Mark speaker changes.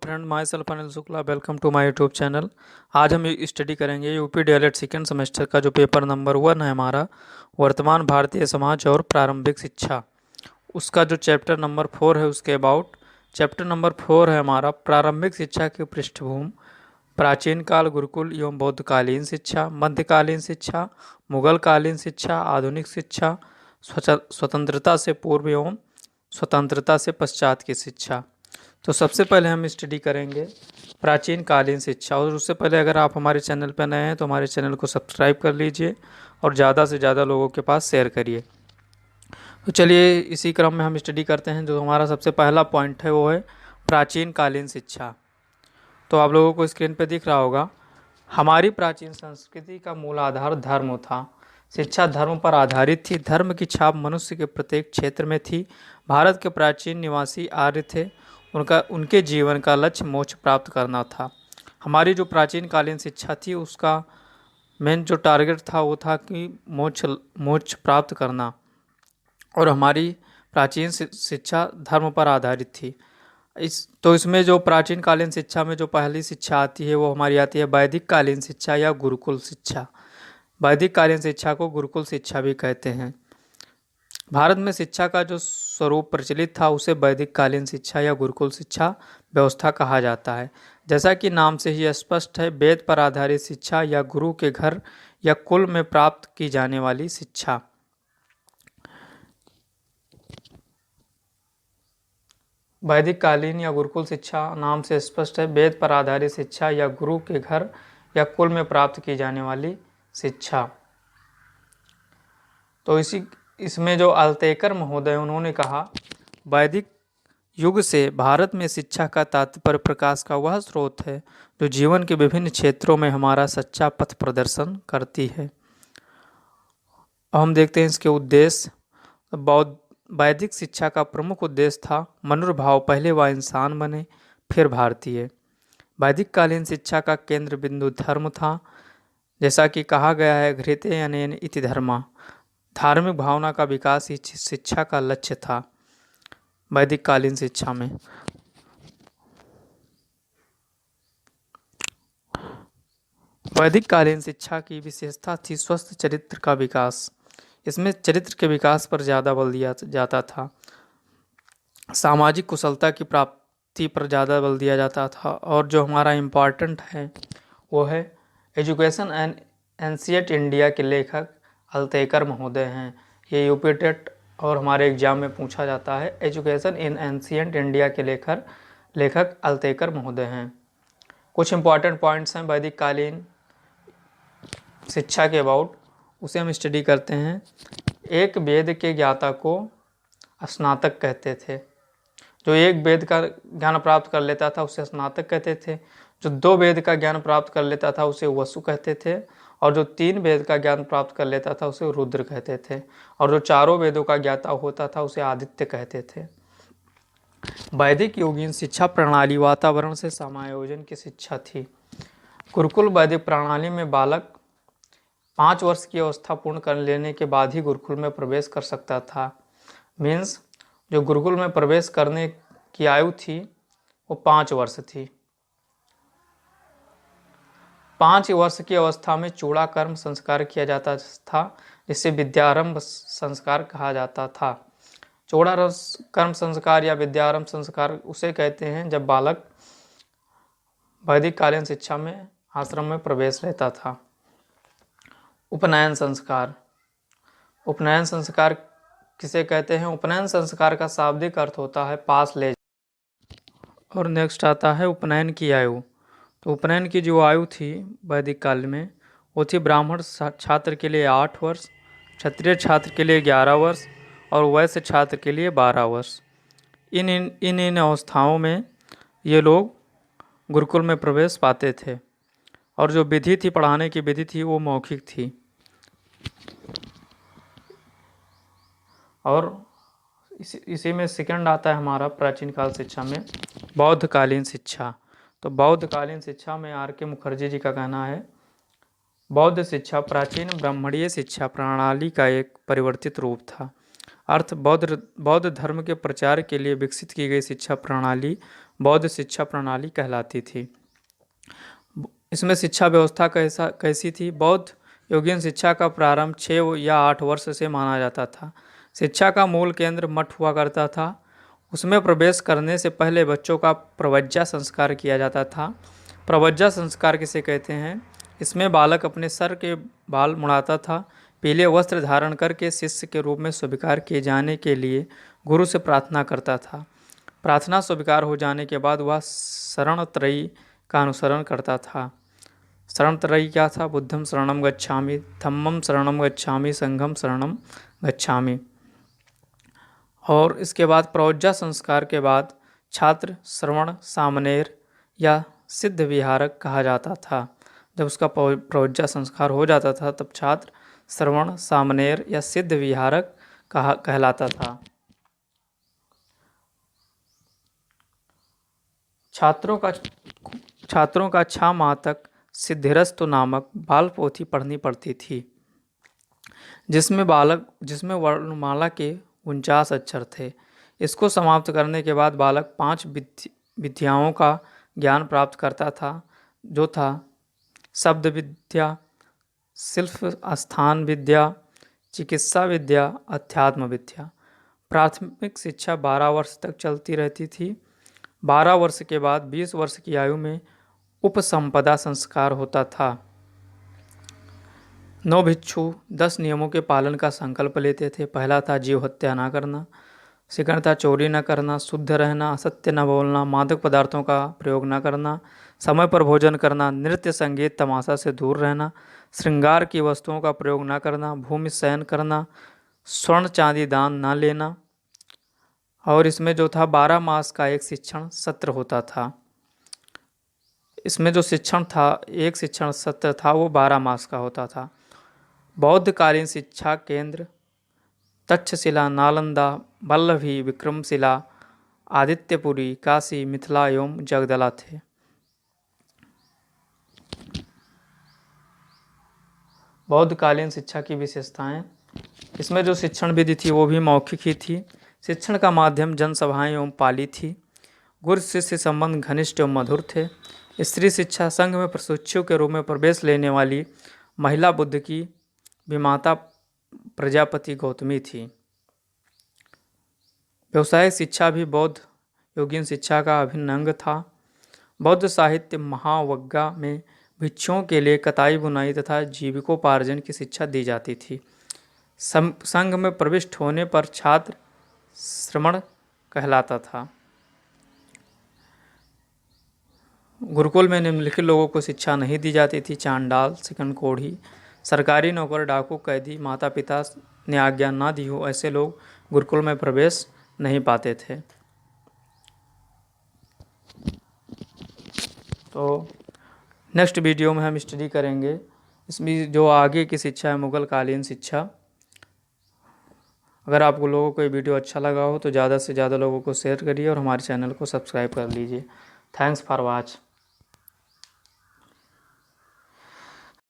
Speaker 1: Friend, my self Anil Shukla. Welcome to my YouTube channel. आज हम study करेंगे यूपी डीएलएड सेकेंड सेमेस्टर का जो पेपर नंबर 1 है हमारा, वर्तमान भारतीय समाज और प्रारंभिक शिक्षा। उसका जो चैप्टर नंबर 4 है उसके अबाउट। चैप्टर नंबर 4 है हमारा प्रारंभिक शिक्षा की पृष्ठभूमि, प्राचीन काल, गुरुकुल एवं बौद्धकालीन शिक्षा, मध्यकालीन शिक्षा, मुगल कालीन शिक्षा, आधुनिक शिक्षा, स्वतंत्रता से पूर्व एवं स्वतंत्रता से पश्चात की शिक्षा। तो सबसे पहले हम स्टडी करेंगे प्राचीन कालीन शिक्षा। और उससे पहले अगर आप हमारे चैनल पर नए हैं तो हमारे चैनल को सब्सक्राइब कर लीजिए और ज़्यादा से ज़्यादा लोगों के पास शेयर करिए। तो चलिए इसी क्रम में हम स्टडी करते हैं। जो हमारा सबसे पहला पॉइंट है वो है प्राचीन कालीन शिक्षा। तो आप लोगों को स्क्रीन पर दिख रहा होगा, हमारी प्राचीन संस्कृति का मूल आधार धर्म था। शिक्षा धर्म पर आधारित थी। धर्म की छाप मनुष्य के प्रत्येक क्षेत्र में थी। भारत के प्राचीन निवासी आर्य थे। उनके जीवन का लक्ष्य मोक्ष प्राप्त करना था। हमारी जो प्राचीन कालीन शिक्षा थी उसका मेन जो टारगेट था वो था कि मोक्ष प्राप्त करना। और हमारी प्राचीन शिक्षा धर्म पर आधारित थी। इसमें जो प्राचीन कालीन शिक्षा में जो पहली शिक्षा आती है वो हमारी आती है वैदिक कालीन शिक्षा या गुरुकुल शिक्षा। वैदिक कालीन शिक्षा को गुरुकुल शिक्षा भी कहते हैं। भारत में शिक्षा का जो स्वरूप प्रचलित था उसे वैदिक कालीन शिक्षा या गुरुकुल शिक्षा व्यवस्था कहा जाता है। जैसा कि नाम से ही स्पष्ट है, वेद पर आधारित शिक्षा या गुरु के घर या कुल में प्राप्त की जाने वाली शिक्षा। वैदिक कालीन या गुरुकुल शिक्षा नाम से स्पष्ट है, वेद पर आधारित शिक्षा या गुरु के घर या कुल में प्राप्त की जाने वाली शिक्षा। तो इसमें जो अल्तेकर महोदय उन्होंने कहा, वैदिक युग से भारत में शिक्षा का तात्पर्य प्रकाश का वह स्रोत है जो जीवन के विभिन्न क्षेत्रों में हमारा सच्चा पथ प्रदर्शन करती है। हम देखते हैं इसके उद्देश्य। वैदिक शिक्षा का प्रमुख उद्देश्य था मनुर्भाव, पहले वह इंसान बने फिर भारतीय। वैदिक कालीन शिक्षा का केंद्र बिंदु धर्म था। जैसा कि कहा गया है, घृते अनेन इति धर्मा, धार्मिक भावना का विकास ही शिक्षा का लक्ष्य था वैदिक कालीन शिक्षा में। वैदिक कालीन शिक्षा की विशेषता थी स्वस्थ चरित्र का विकास। इसमें चरित्र के विकास पर ज़्यादा बल दिया जाता था। सामाजिक कुशलता की प्राप्ति पर ज़्यादा बल दिया जाता था। और जो हमारा इम्पॉर्टेंट है वो है एजुकेशन एंड एंशिएंट इंडिया के लेखक अल्तेकर महोदय हैं। ये यूपी टेट और हमारे एग्जाम में पूछा जाता है। एजुकेशन इन एंशिएंट इंडिया के लेखक अल्तेकर महोदय हैं। कुछ इंपॉर्टेंट पॉइंट्स हैं वैदिक कालीन शिक्षा के अबाउट, उसे हम स्टडी करते हैं। एक वेद के ज्ञाता को स्नातक कहते थे। जो एक वेद का ज्ञान प्राप्त कर लेता था उसे स्नातक कहते थे। जो 2 वेद का ज्ञान प्राप्त कर लेता था उसे वसु कहते थे। और जो 3 वेद का ज्ञान प्राप्त कर लेता था उसे रुद्र कहते थे। और जो 4 वेदों का ज्ञाता होता था उसे आदित्य कहते थे। वैदिक योगीन शिक्षा प्रणाली वातावरण से समायोजन की शिक्षा थी। गुरुकुल वैदिक प्रणाली में बालक 5 वर्ष की अवस्था पूर्ण कर लेने के बाद ही गुरुकुल में प्रवेश कर सकता था। मीन्स जो गुरुकुल में प्रवेश करने की आयु थी वो 5 वर्ष थी। 5 वर्ष की अवस्था में चूड़ा कर्म संस्कार किया जाता था, जिसे विद्यारंभ संस्कार कहा जाता था। चूड़ा कर्म संस्कार या विद्यारंभ संस्कार उसे कहते हैं जब बालक वैदिक कालीन शिक्षा में आश्रम में प्रवेश लेता था। उपनयन संस्कार। उपनयन संस्कार किसे कहते हैं? उपनयन संस्कार का शाब्दिक अर्थ होता है पास ले। और नेक्स्ट आता है उपनयन की आयु। तो उपनयन की जो आयु थी वैदिक काल में वो थी ब्राह्मण छात्र के लिए 8 वर्ष, क्षत्रिय छात्र के लिए 11 वर्ष और वैश्य छात्र के लिए 12 वर्ष। इन अवस्थाओं में ये लोग गुरुकुल में प्रवेश पाते थे। और जो विधि थी, पढ़ाने की विधि थी, वो मौखिक थी। और इसी में सेकंड आता है हमारा प्राचीन काल शिक्षा में बौद्धकालीन शिक्षा। तो बौद्धकालीन शिक्षा में आर के मुखर्जी जी का कहना है, बौद्ध शिक्षा प्राचीन ब्राह्मणीय शिक्षा प्रणाली का एक परिवर्तित रूप था। अर्थ बौद्ध धर्म के प्रचार के लिए विकसित की गई शिक्षा प्रणाली बौद्ध शिक्षा प्रणाली कहलाती थी। इसमें शिक्षा व्यवस्था कैसी थी? बौद्ध योगीन शिक्षा का प्रारंभ 6 या 8 वर्ष से माना जाता था। शिक्षा का मूल केंद्र मठ हुआ करता था। उसमें प्रवेश करने से पहले बच्चों का प्रवज्जा संस्कार किया जाता था। प्रवज्जा संस्कार किसे कहते हैं? इसमें बालक अपने सर के बाल मुड़ाता था। पीले वस्त्र धारण करके शिष्य के रूप में स्वीकार किए जाने के लिए गुरु से प्रार्थना करता था। प्रार्थना स्वीकार हो जाने के बाद वह शरण त्रयी का अनुसरण करता था। शरण त्रयी क्या था? बुद्धम शरणम गच्छामि, धम्मम शरणम गच्छामि, संघम शरणम गच्छामि। और इसके बाद प्रवज्जा संस्कार के बाद छात्र श्रवण सामनेर या सिद्ध विहारक कहा जाता था। जब उसका प्रवज्जा संस्कार हो जाता था तब छात्र श्रवण सामनेर या सिद्ध विहारक कहलाता था। छात्रों का 6 माह तक सिद्धिरस्तु नामक बाल पोथी पढ़नी पड़ती थी, जिसमें वर्णमाला के 49 अक्षर थे। इसको समाप्त करने के बाद बालक 5 विद्याओं का ज्ञान प्राप्त करता था, जो था शब्द विद्या, शिल्प स्थान विद्या, चिकित्सा विद्या, अध्यात्म विद्या। प्राथमिक शिक्षा 12 वर्ष तक चलती रहती थी। 12 वर्ष के बाद 20 वर्ष की आयु में उपसंपदा संस्कार होता था। 9 भिक्षु 10 नियमों के पालन का संकल्प लेते थे। पहला था जीव हत्या न करना, सेकंड था चोरी न करना, शुद्ध रहना, असत्य न बोलना, मादक पदार्थों का प्रयोग न करना, समय पर भोजन करना, नृत्य संगीत तमाशा से दूर रहना, श्रृंगार की वस्तुओं का प्रयोग न करना, भूमि शयन करना, स्वर्ण चांदी दान न लेना। और इसमें जो था 12 मास का एक शिक्षण सत्र होता था। इसमें जो शिक्षण था, एक शिक्षण सत्र था, वो 12 मास का होता था। बौद्धकालीन शिक्षा केंद्र तक्षशिला, नालंदा, वल्लभी, विक्रमशिला, आदित्यपुरी, काशी, मिथिला एवं जगदला थे। बौद्धकालीन शिक्षा की विशेषताएं, इसमें जो शिक्षण विधि थी वो भी मौखिक ही थी। शिक्षण का माध्यम जनसभाएं एवं पाली थी। गुरु शिष्य संबंध घनिष्ठ एवं मधुर थे। स्त्री शिक्षा संघ में प्रशिक्षु के रूप में प्रवेश लेने वाली महिला बुद्ध की विमाता प्रजापति गौतमी थी। व्यवसायिक शिक्षा भी बौद्ध योगीन शिक्षा का अभिन्न अंग था। बौद्ध साहित्य महावग्गा में भिक्षुओं के लिए कताई बुनाई तथा जीविकोपार्जन की शिक्षा दी जाती थी। संघ में प्रविष्ट होने पर छात्र श्रमण कहलाता था। गुरुकुल में निम्नलिखित लोगों को शिक्षा नहीं दी जाती थी: चांडाल, सिकंद कोढ़ी, सरकारी नौकर, डाकू, कैदी, माता पिता ने आज्ञा ना दी हो, ऐसे लोग गुरुकुल में प्रवेश नहीं पाते थे। तो नेक्स्ट वीडियो में हम स्टडी करेंगे इसमें जो आगे की शिक्षा है, मुगल कालीन शिक्षा। अगर आप लोगों को ये वीडियो अच्छा लगा हो तो ज़्यादा से ज़्यादा लोगों को शेयर करिए और हमारे चैनल को सब्सक्राइब कर लीजिए। Thanks for watch.